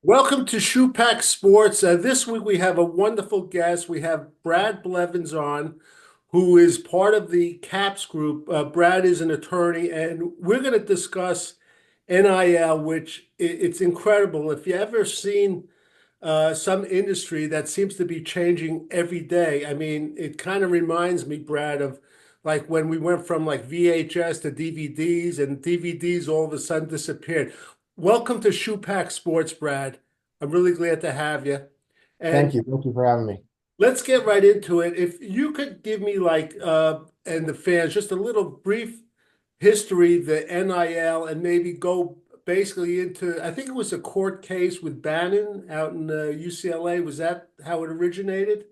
Welcome to Schupak Sports. This week we have a wonderful guest. We have Brad Blevins on, who is part of the CAPS group. Brad is an attorney, and we're going to discuss NIL, which it's incredible. If you ever seen some industry that seems to be changing every day, I mean, it kind of reminds me, Brad, of like when we went from like VHS to DVDs, and DVDs all of a sudden disappeared. Welcome to Schupak Sports, Brad. I'm really glad to have you. Thank And you. Thank you for having me. let's get right into it. If you could give me and the fans just a little brief history, the NIL, and maybe go basically into, I think it was a court case with Bannon out in UCLA. Was that how it originated?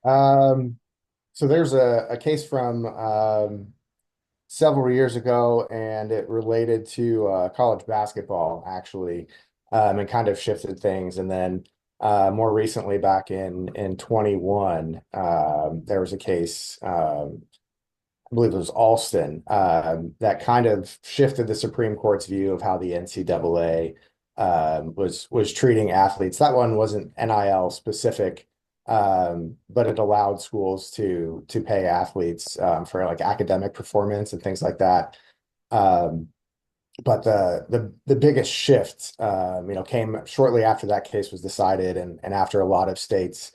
Um, so there's a case from several years ago, and it related to college basketball, actually, and kind of shifted things. And then more recently, back in 21, there was a case, I believe it was Alston, that kind of shifted the Supreme Court's view of how the NCAA was treating athletes. That one wasn't NIL specific, but it allowed schools to pay athletes for like academic performance and things like that. Um, but the biggest shift, came shortly after that case was decided, and after a lot of states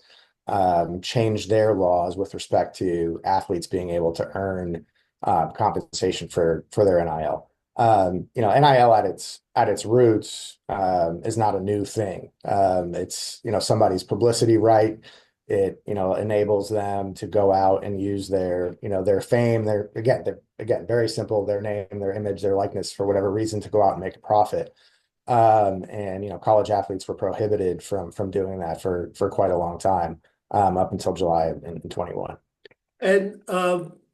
changed their laws with respect to athletes being able to earn compensation for their NIL. NIL at its roots is not a new thing. It's somebody's publicity right. It enables them to go out and use their fame, they're very simple, their name, their image, their likeness for whatever reason to go out and make a profit. And college athletes were prohibited from doing that for quite a long time, up until July in 21. And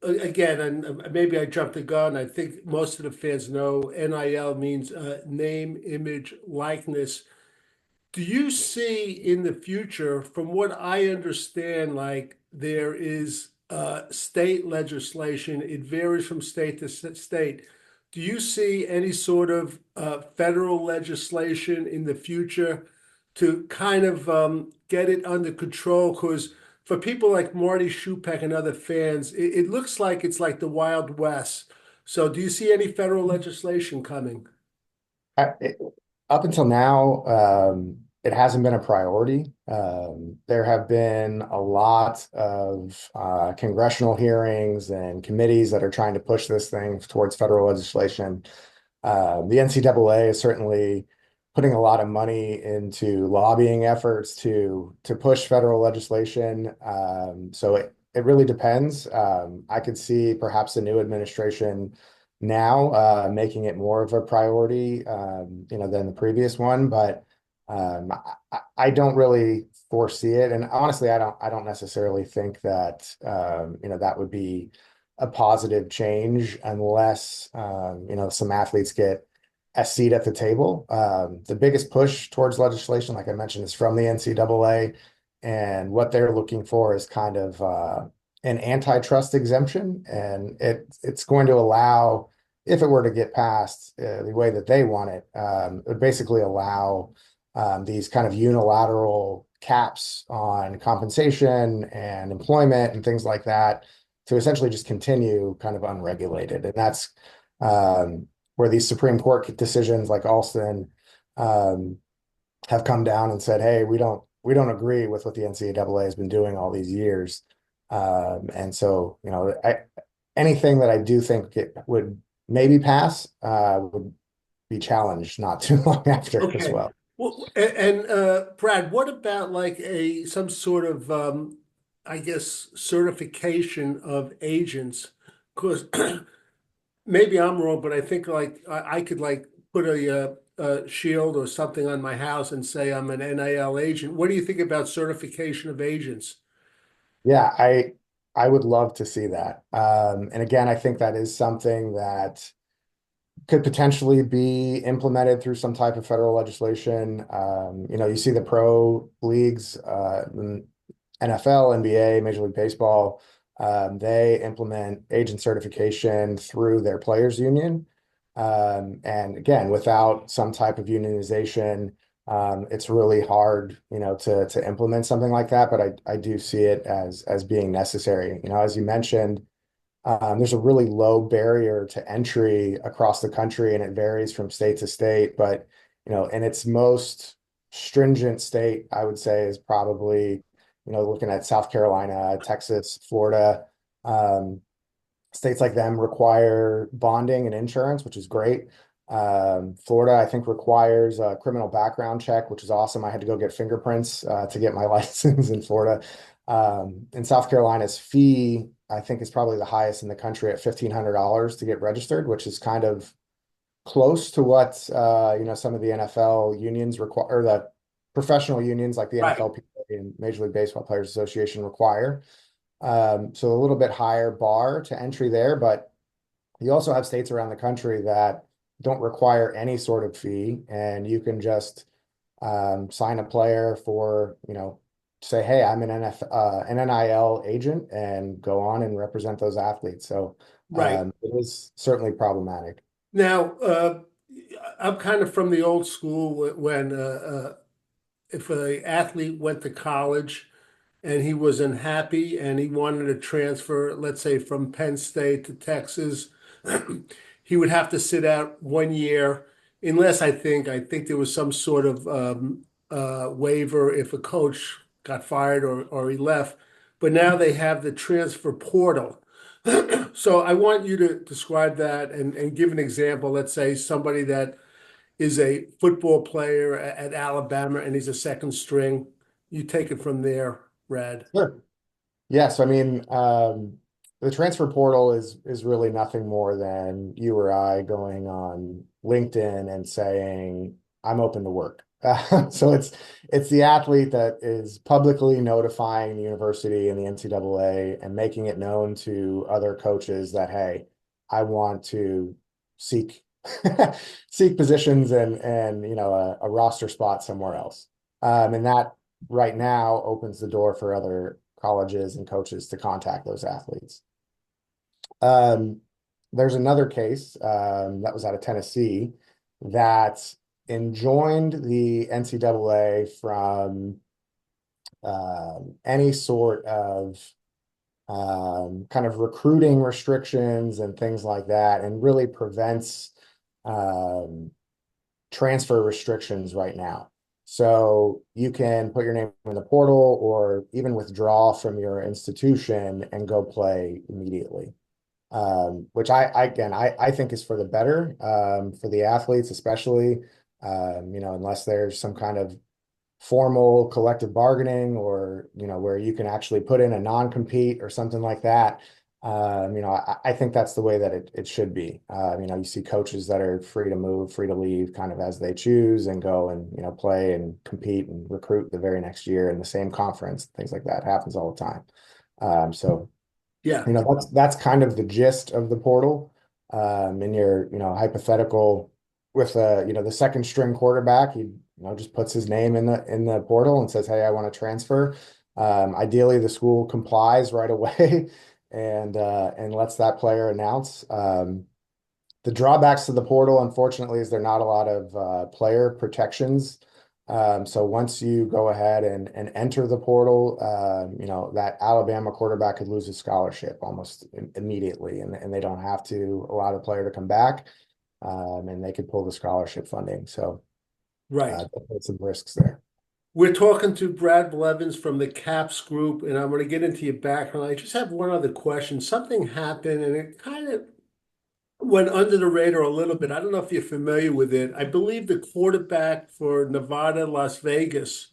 again, and maybe I jumped the gun. I think most of the fans know NIL means name, image, likeness. Do you see in the future, from what I understand, like there is state legislation, it varies from state to state. Do you see any sort of federal legislation in the future to kind of get it under control? Because for people like Marty Schupak and other fans, it looks like it's like the Wild West. So do you see any federal legislation coming? I- it- Up until now, it hasn't been a priority. There have been a lot of congressional hearings and committees that are trying to push this thing towards federal legislation. The NCAA is certainly putting a lot of money into lobbying efforts to push federal legislation. So it really depends. I could see perhaps a new administration now making it more of a priority, than the previous one, but I don't really foresee it. And honestly, I don't necessarily think that that would be a positive change unless some athletes get a seat at the table. The biggest push towards legislation, like I mentioned, is from the NCAA, and what they're looking for is kind of an antitrust exemption, and it's going to allow, if it were to get passed the way that they want it, it would basically allow these kind of unilateral caps on compensation and employment and things like that to essentially just continue kind of unregulated. And that's where these Supreme Court decisions like Alston um, have come down and said, hey, we don't agree with what the NCAA has been doing all these years. And so, anything that I do think it would maybe pass would be challenged not too long after as Okay. well. Well, and Brad, what about like a some sort of I guess certification of agents? Because maybe I'm wrong, but I think like I could like put a shield or something on my house and say I'm an NIL agent. What do you think about certification of agents? Yeah, I would love to see that. And again, I think that is something that could potentially be implemented through some type of federal legislation. You see the pro leagues, NFL, NBA, Major League Baseball, they implement agent certification through their players union. And again, without some type of unionization, It's really hard, to implement something like that, but I do see it as being necessary. As you mentioned, there's a really low barrier to entry across the country, and it varies from state to state. But, in its most stringent state, I would say is probably, looking at South Carolina, Texas, Florida. Um, States like them require bonding and insurance, which is great. Florida, I think, requires a criminal background check, which is awesome. I had to go get fingerprints to get my license in Florida. In South Carolina's fee, I think, is probably the highest in the country at $1,500 to get registered, which is kind of close to what some of the NFL unions require, or the professional unions like the Right. NFLPA and Major League Baseball Players Association require. So a little bit higher bar to entry there, but you also have states around the country that don't require any sort of fee, and you can just sign a player for, say, hey, I'm an NIL agent, and go on and represent those athletes. So Right. it is certainly problematic. Now, I'm kind of from the old school when if an athlete went to college and he was unhappy and he wanted to transfer, let's say from Penn State to Texas, he would have to sit out 1 year, unless I think there was some sort of waiver if a coach got fired or he left. But now they have the transfer portal. So I want you to describe that and give an example. Let's say somebody that is a football player at Alabama and he's a second string. You take it from there, Brad. Sure. Yes, I mean, the transfer portal is really nothing more than you or I going on LinkedIn and saying, I'm open to work. So it's the athlete that is publicly notifying the university and the NCAA and making it known to other coaches that, hey, I want to seek seek positions and a roster spot somewhere else. And that right now opens the door for other colleges and coaches to contact those athletes. Um, there's another case that was out of Tennessee that enjoined the NCAA from any sort of kind of recruiting restrictions and things like that, and really prevents um, transfer restrictions right now. So you can put your name in the portal or even withdraw from your institution and go play immediately. Which I think is for the better, for the athletes, especially, unless there's some kind of formal collective bargaining, or, where you can actually put in a non-compete or something like that. I think that's the way that it should be. You see coaches that are free to move, free to leave kind of as they choose, and go and, play and compete and recruit the very next year in the same conference. Things like that happens all the time. So, Yeah, that's kind of the gist of the portal. In your, hypothetical with the second string quarterback, he, just puts his name in the portal and says, hey, I want to transfer. Ideally, the school complies right away and lets that player announce. The drawbacks to the portal, unfortunately, is there are not a lot of player protections. So once you go ahead and enter the portal, that Alabama quarterback could lose his scholarship almost immediately, and they don't have to allow the player to come back, and they could pull the scholarship funding. So right. there's some risks there. We're talking to Brad Blevins from the CAPS group, and I'm going to get into your background. I just have one other question. Something happened, and it kind of went under the radar a little bit. I don't know if you're familiar with it. I believe the quarterback for Nevada, Las Vegas,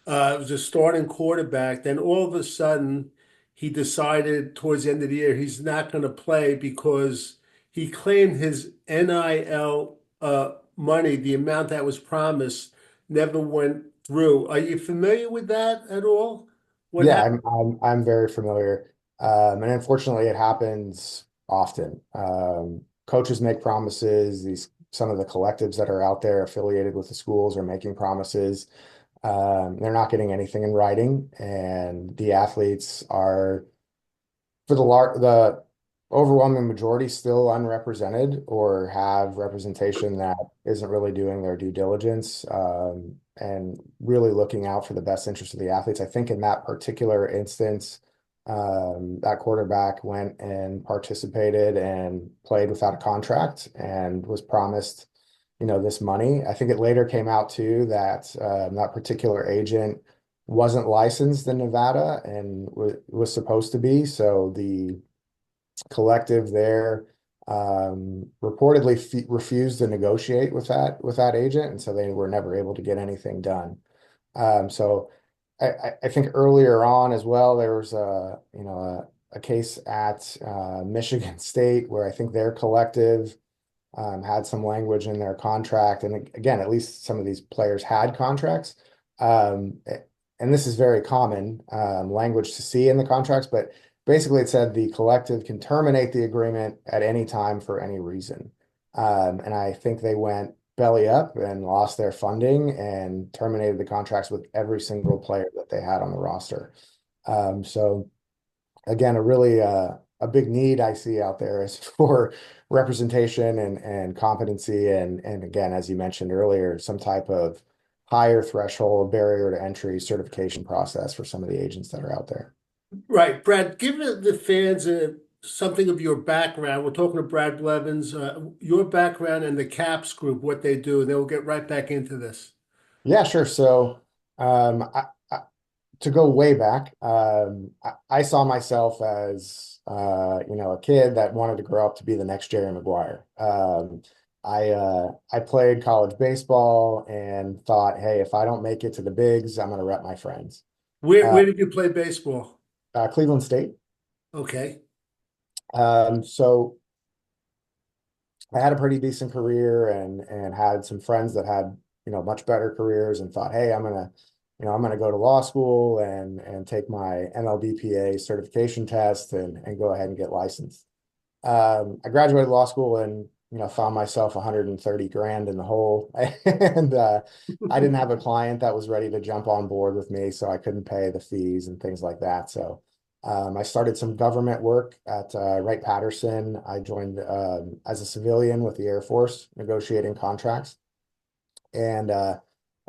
was a starting quarterback. Then all of a sudden, he decided towards the end of the year he's not going to play because he claimed his NIL money, the amount that was promised, never went through. Are you familiar with that at all? What Yeah, happened? I'm very familiar. And unfortunately, it happens often. Coaches make promises. Some of the collectives that are out there affiliated with the schools are making promises. They're not getting anything in writing, and the athletes are, for the overwhelming majority still unrepresented or have representation that isn't really doing their due diligence, and really looking out for the best interest of the athletes. I think in that particular instance, that quarterback went and participated and played without a contract and was promised, this money. I think it later came out too that that particular agent wasn't licensed in Nevada and was supposed to be. So the collective there reportedly refused to negotiate with that agent, and so they were never able to get anything done. So I think earlier on as well, there was a case at Michigan State where I think their collective had some language in their contract, and again, at least some of these players had contracts. Um, and this is very common language to see in the contracts, but basically it said the collective can terminate the agreement at any time for any reason. And I think they went belly up and lost their funding and terminated the contracts with every single player that they had on the roster. So again, a big need I see out there is for representation and competency, and again, as you mentioned earlier, some type of higher threshold barrier to entry certification process for some of the agents that are out there. Right, Brad, give the fans something of your background. We're talking to Brad Blevins, your background and the CAPS group, what they do, and then we'll get right back into this. Yeah, sure. So to go way back, I saw myself as a kid that wanted to grow up to be the next Jerry Maguire. I played college baseball and thought, hey, if I don't make it to the bigs, I'm going to rep my friends. Uh, Where did you play baseball? Cleveland State. Okay. So I had a pretty decent career and had some friends that had, much better careers, and thought, hey, I'm gonna go to law school and take my MLBPA certification test and go ahead and get licensed. I graduated law school and found myself 130 grand in the hole, and I didn't have a client that was ready to jump on board with me, so I couldn't pay the fees and things like that. So I started some government work at Wright-Patterson. I joined as a civilian with the Air Force, negotiating contracts. And a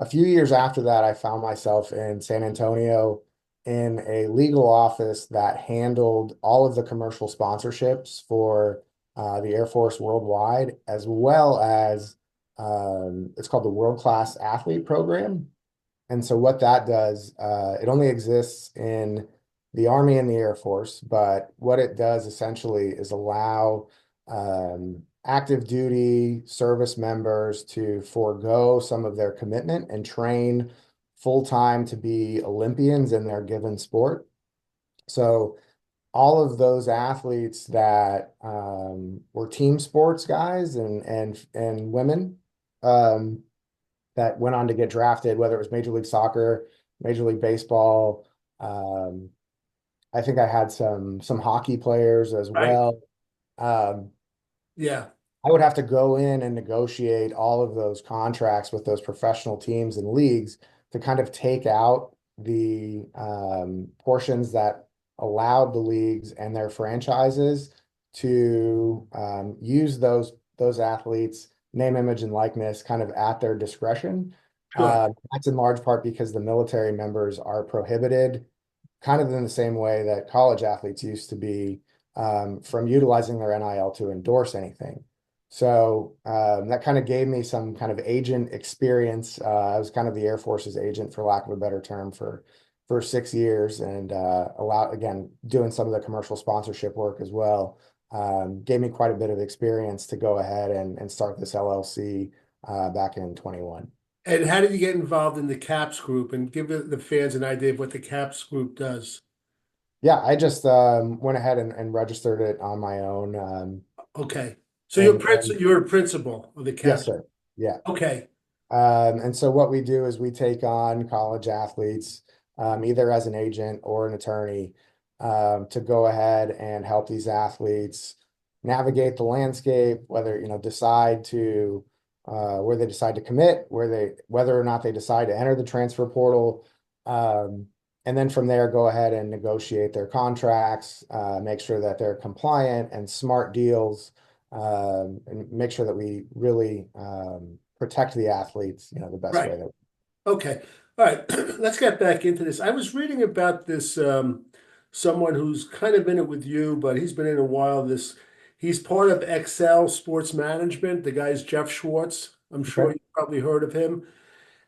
few years after that, I found myself in San Antonio in a legal office that handled all of the commercial sponsorships for the Air Force worldwide, as well as it's called the World Class Athlete Program. And so what that does, it only exists in the Army and the Air Force, but what it does essentially is allow active duty service members to forego some of their commitment and train full time to be Olympians in their given sport. So all of those athletes that were team sports guys and women, that went on to get drafted, whether it was Major League Soccer, Major League Baseball. Um, I think I had some hockey players as Right. well. Um, Yeah. I would have to go in and negotiate all of those contracts with those professional teams and leagues to kind of take out the portions that allowed the leagues and their franchises to use those athletes' name, image, and likeness kind of at their discretion. Sure. That's in large part because the military members are prohibited, kind of in the same way that college athletes used to be, from utilizing their NIL to endorse anything. So that kind of gave me some kind of agent experience. I was kind of the Air Force's agent, for lack of a better term, for 6 years, and again, doing some of the commercial sponsorship work as well. Gave me quite a bit of experience to go ahead and start this LLC back in 21. And how did you get involved in the CAPS group and give the fans an idea of what the CAPS group does? Yeah, I just went ahead and registered it on my own. Okay. So And you're a principal of the yes, CAPS. sir. Yeah. Okay. And so what we do is we take on college athletes, either as an agent or an attorney, to go ahead and help these athletes navigate the landscape, whether, decide to where they decide to commit, whether or not they decide to enter the transfer portal, um, And then from there, go ahead and negotiate their contracts, make sure that they're compliant and smart deals, and make sure that we really protect the athletes, the best Right. way that. Okay. All right. Let's get back into this. I was reading about this someone who's kind of in it with you, but he's been in a while. He's part of Excel Sports Management. The guy's Jeff Schwartz. I'm sure Okay. you probably heard of him.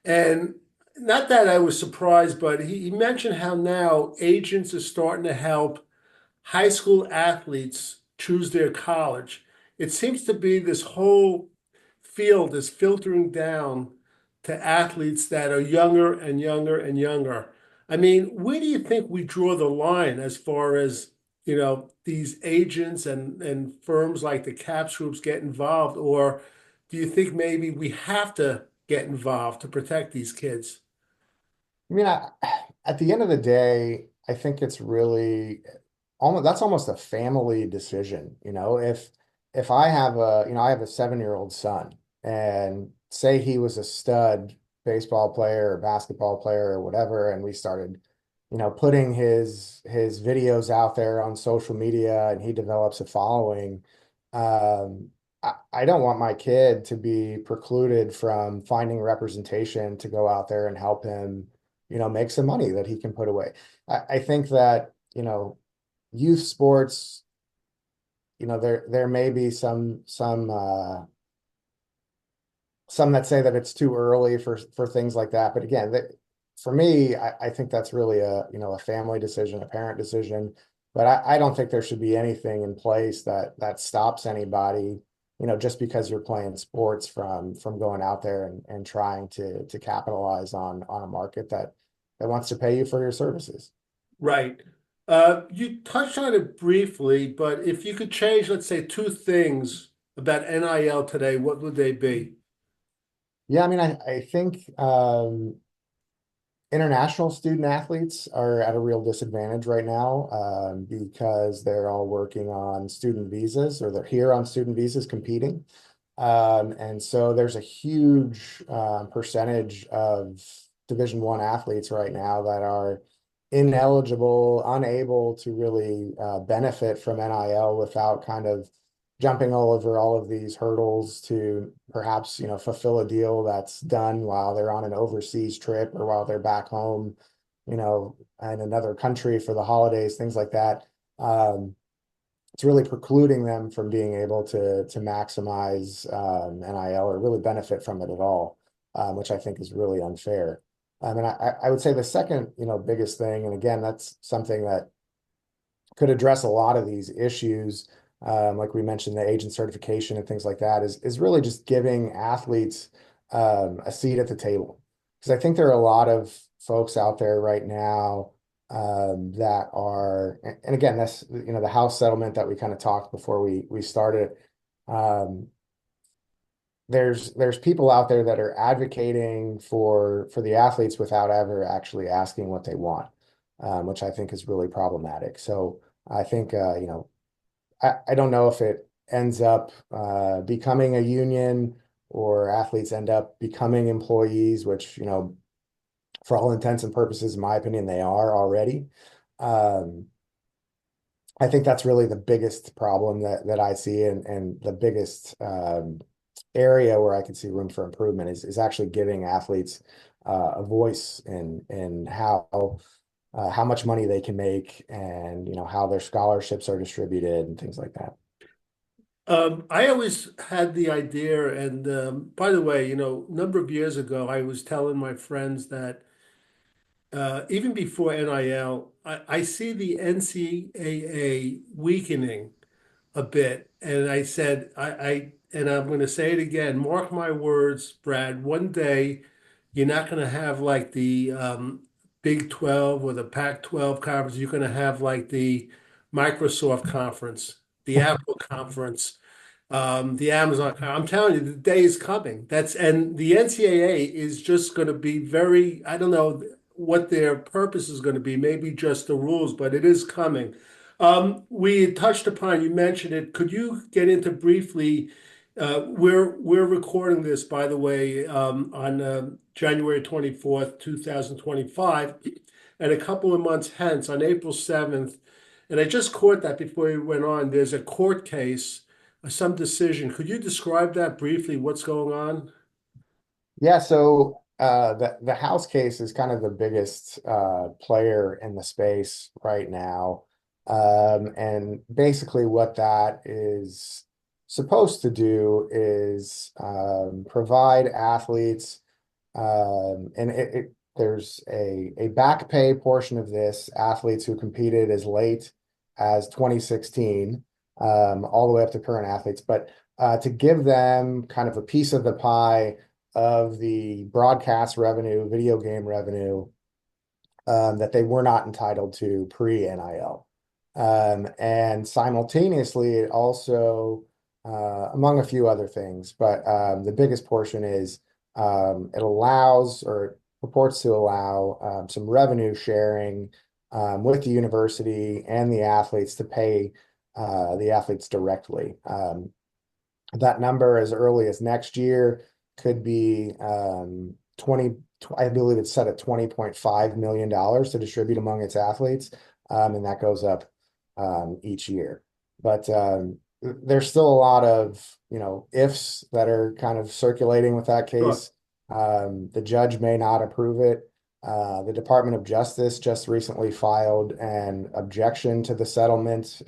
And not that I was surprised, but he mentioned how now agents are starting to help high school athletes choose their college. It seems to be this whole field is filtering down to athletes that are younger and younger and younger. I mean, where do you think we draw the line as far as, these agents and firms like the CAPS groups get involved? Or do you think maybe we have to get involved to protect these kids? I mean, at the end of the day, I think it's really almost that's almost a family decision. If I have a 7-year-old son, and say he was a stud baseball player or basketball player or whatever, and we started, putting his videos out there on social media, and he develops a following. I don't want my kid to be precluded from finding representation to go out there and help him, make some money that he can put away. I think that, youth sports, there may be some that say that it's too early for things like that. But again, for me, I think that's really a family decision, a parent decision. But I don't think there should be anything in place that stops anybody, just because you're playing sports from going out there and trying to capitalize on a market that wants to pay you for your services. Right. You touched on it briefly, but if you could change, let's say, two things about NIL today, what would they be? Yeah, I mean, I think international student athletes are at a real disadvantage right now, because they're all working on student visas, or they're here on student visas competing. And so there's a huge percentage of Division I athletes right now that are ineligible, unable to really benefit from NIL without kind of jumping all over all of these hurdles to perhaps, fulfill a deal that's done while they're on an overseas trip or while they're back home, in another country for the holidays, things like that. It's really precluding them from being able to maximize NIL or really benefit from it at all, which I think is really unfair. And I would say the second, biggest thing, and again, that's something that could address a lot of these issues, like we mentioned, the agent certification and things like that, is really just giving athletes a seat at the table. Because I think there are a lot of folks out there right now that are, and again, that's, the house settlement that we kind of talked before we started. Um, there's people out there that are advocating for the athletes without ever actually asking what they want, which I think is really problematic. So I think, I don't know if it ends up becoming a union, or athletes end up becoming employees, which, for all intents and purposes, in my opinion, they are already. Um, I think that's really the biggest problem that I see, and the biggest area where I can see room for improvement is actually giving athletes a voice in how much money they can make, and how their scholarships are distributed and things like that. I always had the idea, and by the way, a number of years ago, I was telling my friends that even before NIL, I see the NCAA weakening a bit. And I said, and I'm going to say it again, mark my words, Brad, one day you're not going to have like the Big 12 or the Pac-12 conference. You're going to have like the Microsoft conference, the Apple conference, the Amazon. I'm telling you, the day is coming. And the NCAA is just going to be very, I don't know what their purpose is going to be, maybe just the rules, but it is coming. We had touched upon, you mentioned it. Could you get into briefly? We're recording this, by the way, on January 24th, 2025. and a couple of months hence, on April 7th, and I just caught that before we went on, there's a court case, some decision. Could you describe that briefly, what's going on? Yeah, so the house case is kind of the biggest player in the space right now. And basically what that is supposed to do is provide athletes and there's a back pay portion of this, athletes who competed as late as 2016, all the way up to current athletes, but to give them kind of a piece of the pie of the broadcast revenue, video game revenue that they were not entitled to pre-NIL. And simultaneously, it also, among a few other things, but the biggest portion is it allows or purports to allow some revenue sharing with the university and the athletes to pay the athletes directly. That number as early as next year could be 20, I believe it's set at $20.5 million to distribute among its athletes. And that goes up each year. But there's still a lot of, ifs that are kind of circulating with that Sure. case. The judge may not approve it. The Department of Justice just recently filed an objection to the settlement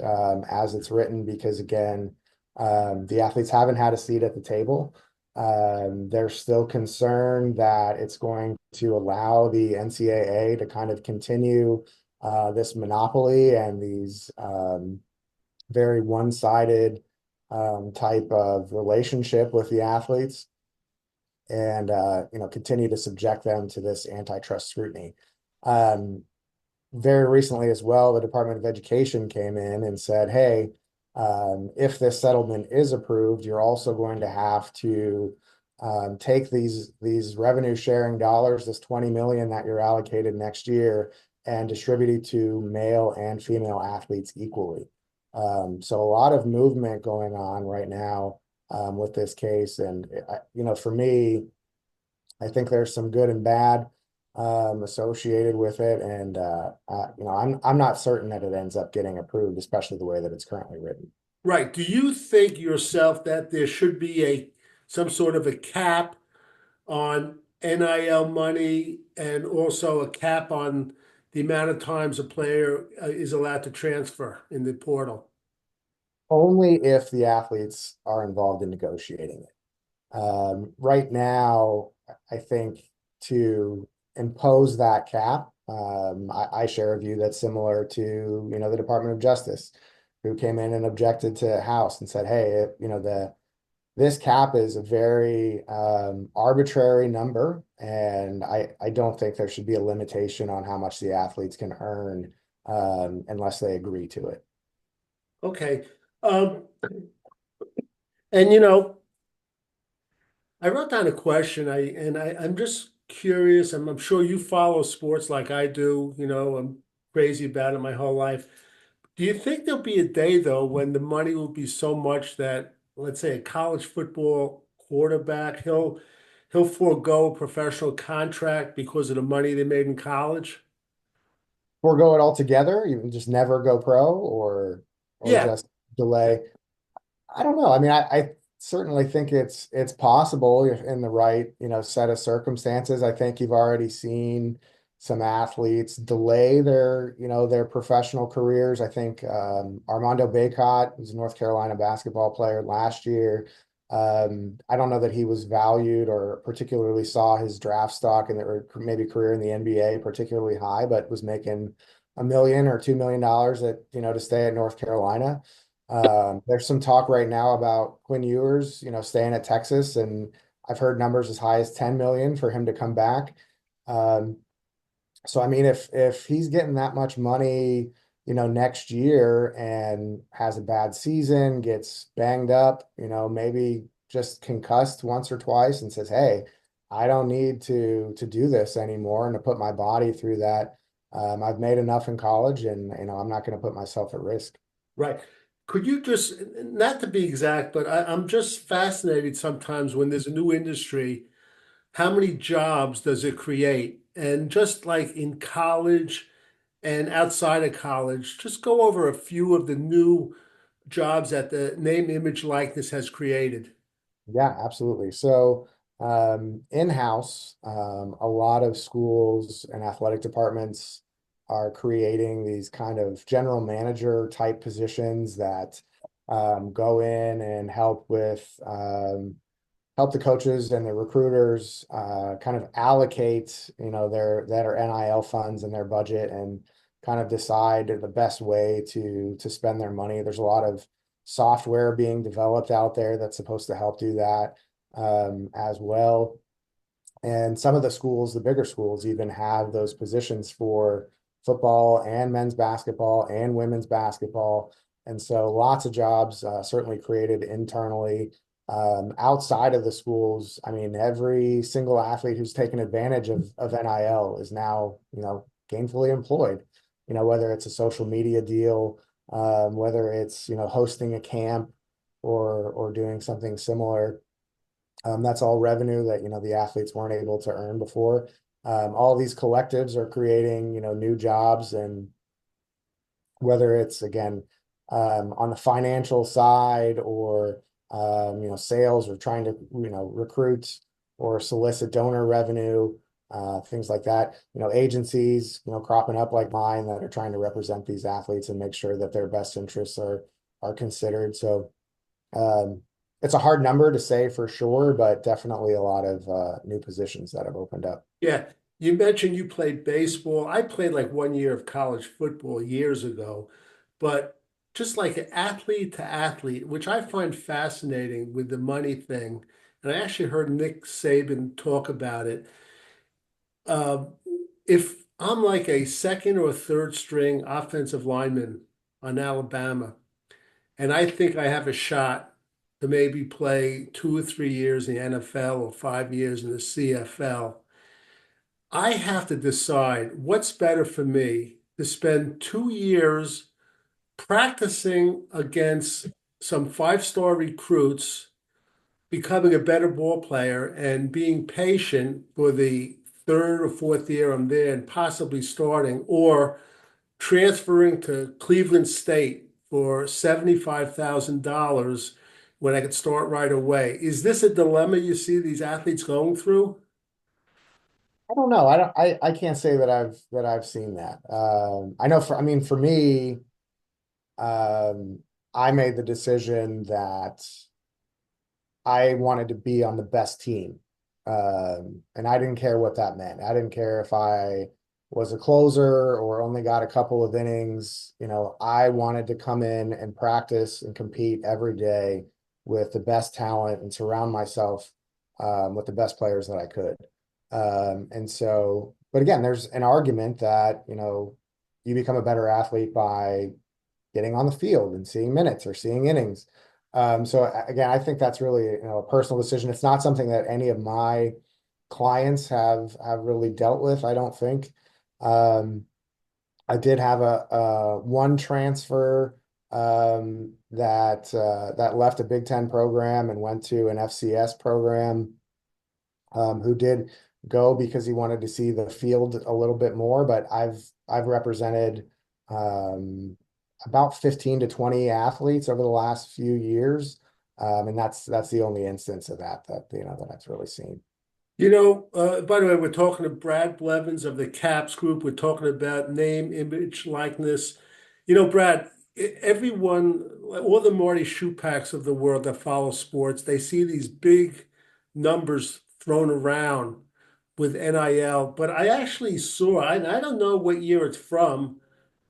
as it's written because, again, the athletes haven't had a seat at the table. They're still concerned that it's going to allow the NCAA to kind of continue this monopoly and these very one-sided type of relationship with the athletes and continue to subject them to this antitrust scrutiny. Very recently as well, the Department of Education came in and said, hey, if this settlement is approved, you're also going to have to take these revenue sharing dollars, this 20 million that you're allocated next year, and distribute it to male and female athletes equally. So a lot of movement going on right now with this case. And, for me, I think there's some good and bad associated with it. And, I'm not certain that it ends up getting approved, especially the way that it's currently written. Right. Do you think yourself that there should be some sort of a cap on NIL money and also a cap on the amount of times a player is allowed to transfer in the portal? Only if the athletes are involved in negotiating it. Right now, I think to impose that cap, I share a view that's similar to, the Department of Justice, who came in and objected to House and said, hey, this cap is a very arbitrary number, and I don't think there should be a limitation on how much the athletes can earn unless they agree to it. Okay. Um, and I wrote down a question. I'm just curious. I'm sure you follow sports like I do. I'm crazy about it my whole life. Do you think there'll be a day though when the money will be so much that, let's say, a college football quarterback, he'll forego a professional contract because of the money they made in college? Forego it altogether, even just never go pro, or Yeah. just delay. I don't know. I mean, I certainly think it's possible if in the right, set of circumstances. I think you've already seen some athletes delay their professional careers. I think Armando Bacot, who's a North Carolina basketball player last year. I don't know that he was valued or particularly saw his draft stock and or maybe career in the NBA particularly high, but was making $1 million or $2 million to stay at North Carolina. There's some talk right now about Quinn Ewers, staying at Texas, and I've heard numbers as high as 10 million for him to come back. Um, so I mean, if he's getting that much money, next year and has a bad season, gets banged up, maybe just concussed once or twice and says, "Hey, I don't need to do this anymore and to put my body through that. I've made enough in college, and I'm not going to put myself at risk." Right. Could you just, not to be exact, but I'm just fascinated sometimes when there's a new industry, how many jobs does it create? and just like in college and outside of college, just go over a few of the new jobs that the name, image, likeness has created. Yeah, absolutely. So, in-house, a lot of schools and athletic departments are creating these kind of general manager type positions that go in and help the coaches and the recruiters kind of allocate, their NIL funds and their budget and kind of decide the best way to spend their money. There's a lot of software being developed out there that's supposed to help do that as well. And some of the schools, the bigger schools, even have those positions for football and men's basketball and women's basketball. And so lots of jobs certainly created internally. Outside of the schools, I mean, every single athlete who's taken advantage of NIL is now, gainfully employed, whether it's a social media deal, whether it's, hosting a camp or doing something similar. That's all revenue that, the athletes weren't able to earn before. All these collectives are creating, new jobs, and whether it's again on the financial side or sales or trying to recruit or solicit donor revenue, things like that. Agencies cropping up like mine that are trying to represent these athletes and make sure that their best interests are considered. So um, it's a hard number to say for sure, but definitely a lot of new positions that have opened up. Yeah, you mentioned you played baseball. I played like 1 year of college football years ago, but just like athlete to athlete, which I find fascinating with the money thing. And I actually heard Nick Saban talk about it. Uh, if I'm like a second or third string offensive lineman on Alabama, and I think I have a shot to maybe play 2 or 3 years in the NFL or 5 years in the CFL, I have to decide what's better for me to spend 2 years practicing against some five-star recruits, becoming a better ball player, and being patient for the third or fourth year I'm there and possibly starting, or transferring to Cleveland State for $75,000 when I could start right away. Is this a dilemma you see these athletes going through? I don't know. I can't say that I've seen that. I know I mean, for me, um, I made the decision that I wanted to be on the best team. And I didn't care what that meant. I didn't care if I was a closer or only got a couple of innings. I wanted to come in and practice and compete every day with the best talent and surround myself with the best players that I could. And so, but again, there's an argument that, you become a better athlete by getting on the field and seeing minutes or seeing innings. So again, I think that's really, a personal decision. It's not something that any of my clients have really dealt with, I don't think. Um, I did have a one transfer that left a Big Ten program and went to an FCS program, who did go because he wanted to see the field a little bit more. But I've represented um, about 15 to 20 athletes over the last few years. And that's the only instance of that I've really seen. By the way, we're talking to Brad Blevins of the CAPS group. We're talking about name, image, likeness. Brad, everyone, all the Marty Schupaks of the world that follow sports, they see these big numbers thrown around with NIL. But I actually saw, I don't know what year it's from,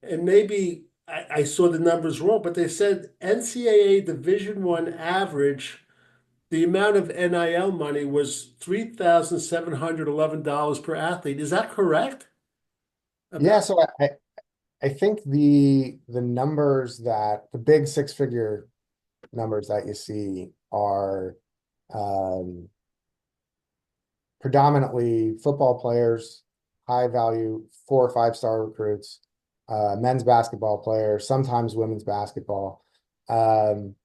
and maybe I saw the numbers wrong, but they said NCAA Division I average, the amount of NIL money was $3,711 per athlete. Is that correct? Yeah, About so I think the numbers the big six-figure numbers that you see are um, predominantly football players, high value 4 or 5 star recruits, men's basketball players, sometimes women's basketball. Um,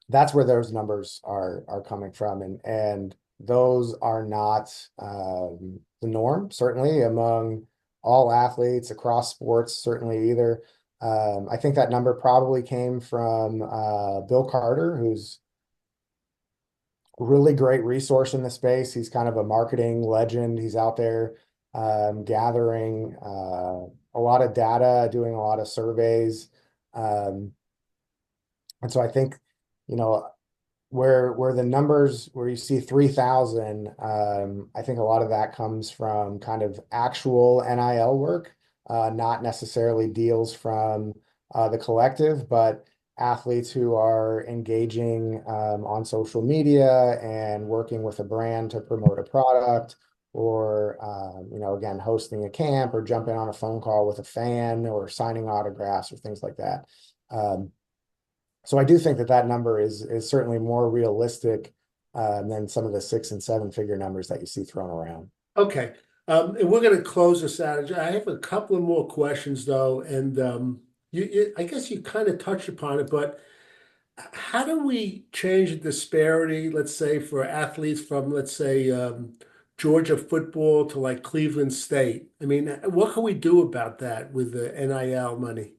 that's where those numbers are coming from. And those are not the norm, certainly among all athletes across sports, certainly either. I think that number probably came from Bill Carter, who's really great resource in the space. He's kind of a marketing legend. He's out there gathering a lot of data, doing a lot of surveys. Um, and so I think, you know, where the numbers where you see 3,000, I think a lot of that comes from kind of actual NIL work, not necessarily deals from the collective, but athletes who are engaging on social media and working with a brand to promote a product, or again, hosting a camp or jumping on a phone call with a fan or signing autographs or things like that. So I do think that that number is certainly more realistic than some of the 6 and 7 figure numbers that you see thrown around. Okay. And we're going to close this out. I have a couple of more questions though, and I guess you kind of touched upon it, but how do we change the disparity, let's say, for athletes from, let's say, Georgia football to like Cleveland State? I mean, what can we do about that with the NIL money?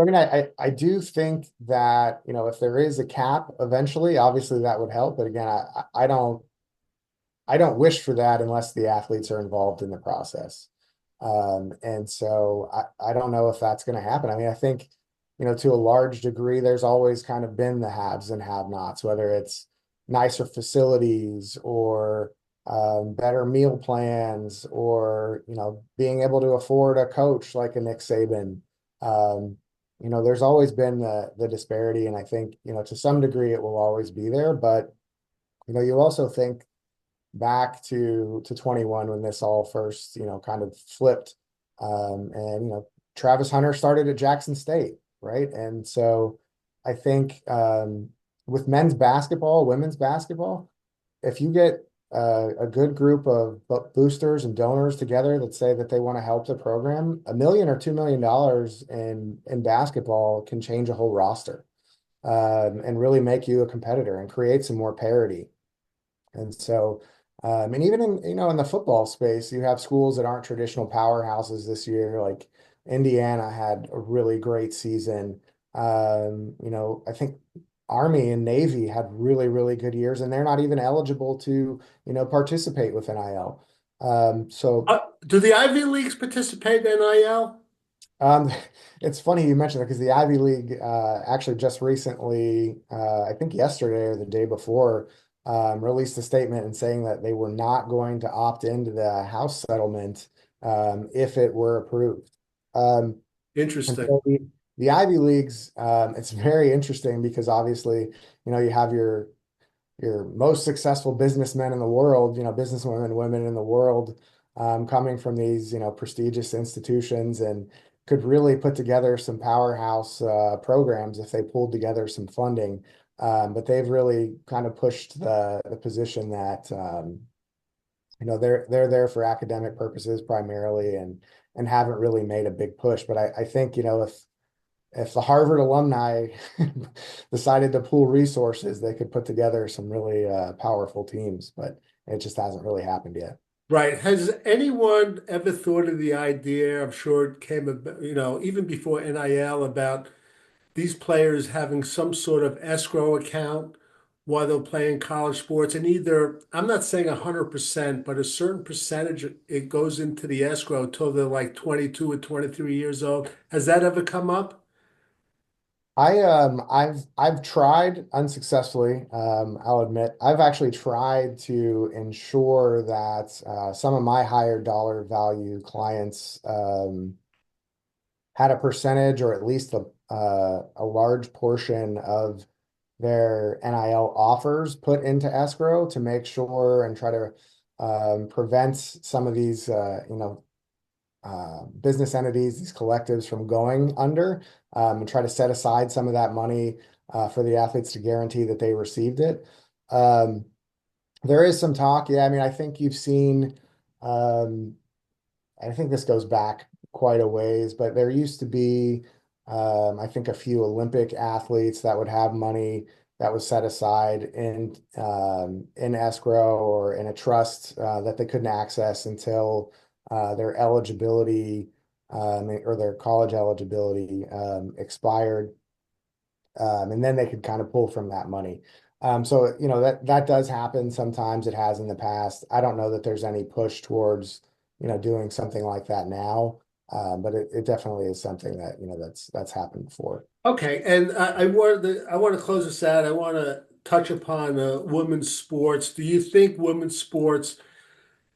I mean, I do think that, if there is a cap eventually, obviously that would help. But again, I don't wish for that unless the athletes are involved in the process. And so I don't know if that's going to happen. I mean, I think, to a large degree, there's always kind of been the haves and have-nots, whether it's nicer facilities or better meal plans, or, being able to afford a coach like a Nick Saban. Um, there's always been the disparity, and I think, to some degree it will always be there. But, you also think back to 21 when this all first, kind of flipped. And, Travis Hunter started at Jackson State, right? And so I think with men's basketball, women's basketball, if you get a good group of boosters and donors together that say that they want to help the program, $1 million or $2 million in basketball can change a whole roster and really make you a competitor and create some more parity. And so, and even in the football space, you have schools that aren't traditional powerhouses this year. Like Indiana had a really great season. I think Army and Navy had really, really good years, and they're not even eligible to, participate with NIL. So Do the Ivy Leagues participate in NIL? um, it's funny you mentioned that, because the Ivy League actually just recently, I think yesterday or the day before, released a statement and saying that they were not going to opt into the House settlement if it were approved. And Interesting. so the Ivy Leagues, it's very interesting because obviously, you have your most successful businessmen in the world, businesswomen and women in the world, coming from these, prestigious institutions, and could really put together some powerhouse programs if they pulled together some funding. But they've really kind of pushed the position that they're there for academic purposes primarily, and haven't really made a big push. But I think, if the Harvard alumni decided to pool resources, they could put together some really powerful teams, but it just hasn't really happened yet. Right. Has anyone ever thought of the idea? I'm sure it came about, even before NIL, about these players having some sort of escrow account while they're playing college sports, and either, I'm not saying 100%, but a certain percentage it goes into the escrow till they're like 22 or 23 years old. Has that ever come up? I've tried unsuccessfully. I'll admit I've actually tried to ensure that some of my higher dollar value clients had a percentage, or at least a large portion of their NIL offers put into escrow, to make sure and try to prevent some of these business entities, these collectives, from going under, and try to set aside some of that money for the athletes to guarantee that they received it. Um, there is some talk. Yeah, I mean, I think you've seen, um, I think this goes back quite a ways, but there used to be, I think, a few Olympic athletes that would have money that was set aside in escrow or in a trust that they couldn't access until their eligibility or their college eligibility expired, and then they could kind of pull from that money. So that does happen sometimes. It has in the past. I don't know that there's any push towards doing something like that now, but it definitely is something that that's happened before. Okay, and I want to close this out. I want to touch upon women's sports. Do you think women's sports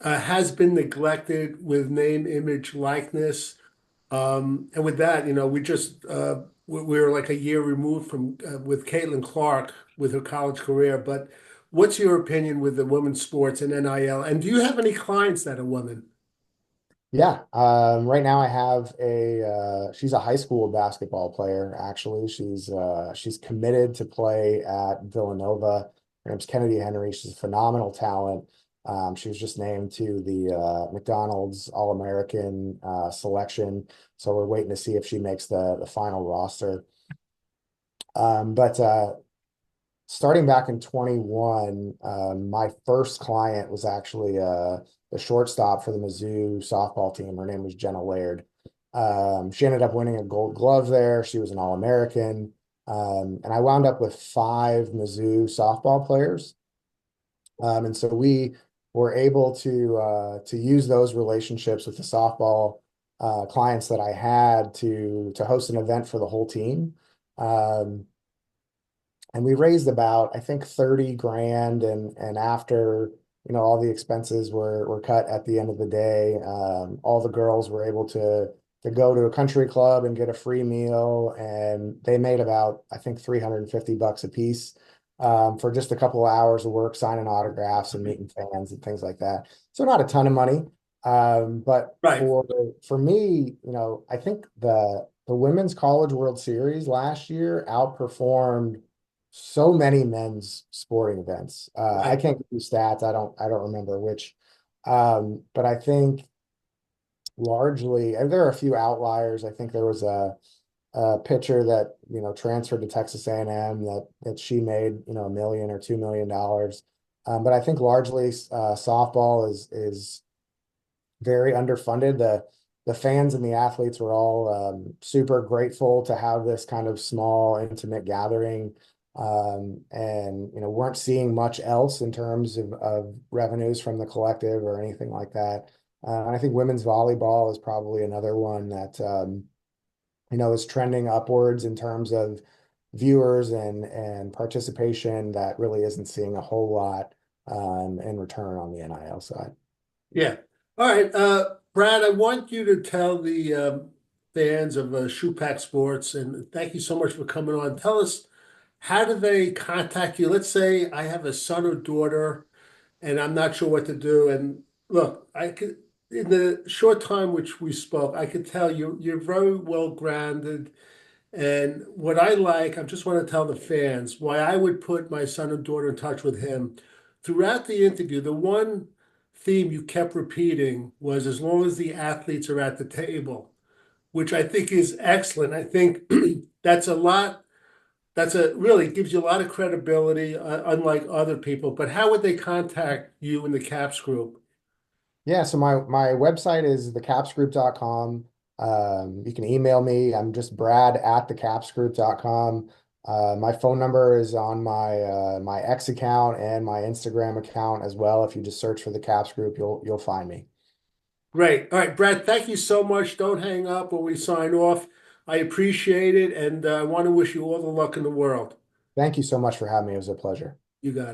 has been neglected with name, image, likeness? And with that, we're like a year removed from with Caitlin Clark with her college career. But what's your opinion with the women's sports and NIL? And do you have any clients that are women? Yeah. Right now I have she's a high school basketball player, actually. She's committed to play at Villanova. Her name's Kennedy Henry. She's a phenomenal talent. She was just named to the McDonald's All-American selection. So we're waiting to see if she makes the final roster. But starting back in 21, my first client was actually the shortstop for the Mizzou softball team. Her name was Jenna Laird. She ended up winning a Gold Glove there. She was an All-American. And I wound up with five Mizzou softball players. And so we were able to use those relationships with the softball clients that I had to host an event for the whole team. And we raised about, I think, 30 grand. And after, all the expenses were cut at the end of the day, all the girls were able to go to a country club and get a free meal. And they made about, I think, $350 a piece for just a couple of hours of work, signing autographs and meeting fans and things like that. So not a ton of money. But Right. for me, I think the Women's College World Series last year outperformed so many men's sporting events. I Right. can't give you stats. I don't remember which. But I think largely, and there are a few outliers. I think there was a pitcher that, transferred to Texas A&M that she made, $1 million or $2 million. But I think largely softball is very underfunded. The fans and the athletes were all super grateful to have this kind of small, intimate gathering, and weren't seeing much else in terms of revenues from the collective or anything like that. And I think women's volleyball is probably another one that is trending upwards in terms of viewers and participation that really isn't seeing a whole lot in return on the NIL side. Yeah. All right. Brad, I want you to tell the fans of Schupak Sports, and thank you so much for coming on. Tell us, how do they contact you? Let's say I have a son or daughter, and I'm not sure what to do. And look, I could, in the short time which we spoke, I could tell you're very well grounded. And what I like, I just want to tell the fans why I would put my son and daughter in touch with him. Throughout the interview, the one theme you kept repeating was as long as the athletes are at the table, which I think is excellent. I think that's a lot, that's a really gives you a lot of credibility, unlike other people. But how would they contact you in the CAPS group? Yeah, so my website is thecapsgroup.com. You can email me. I'm just Brad at thecapsgroup.com. My phone number is on my X account and my Instagram account as well. If you just search for the Caps Group, you'll find me. Great. All right, Brad, thank you so much. Don't hang up when we sign off. I appreciate it, and I want to wish you all the luck in the world. Thank you so much for having me. It was a pleasure. You got it.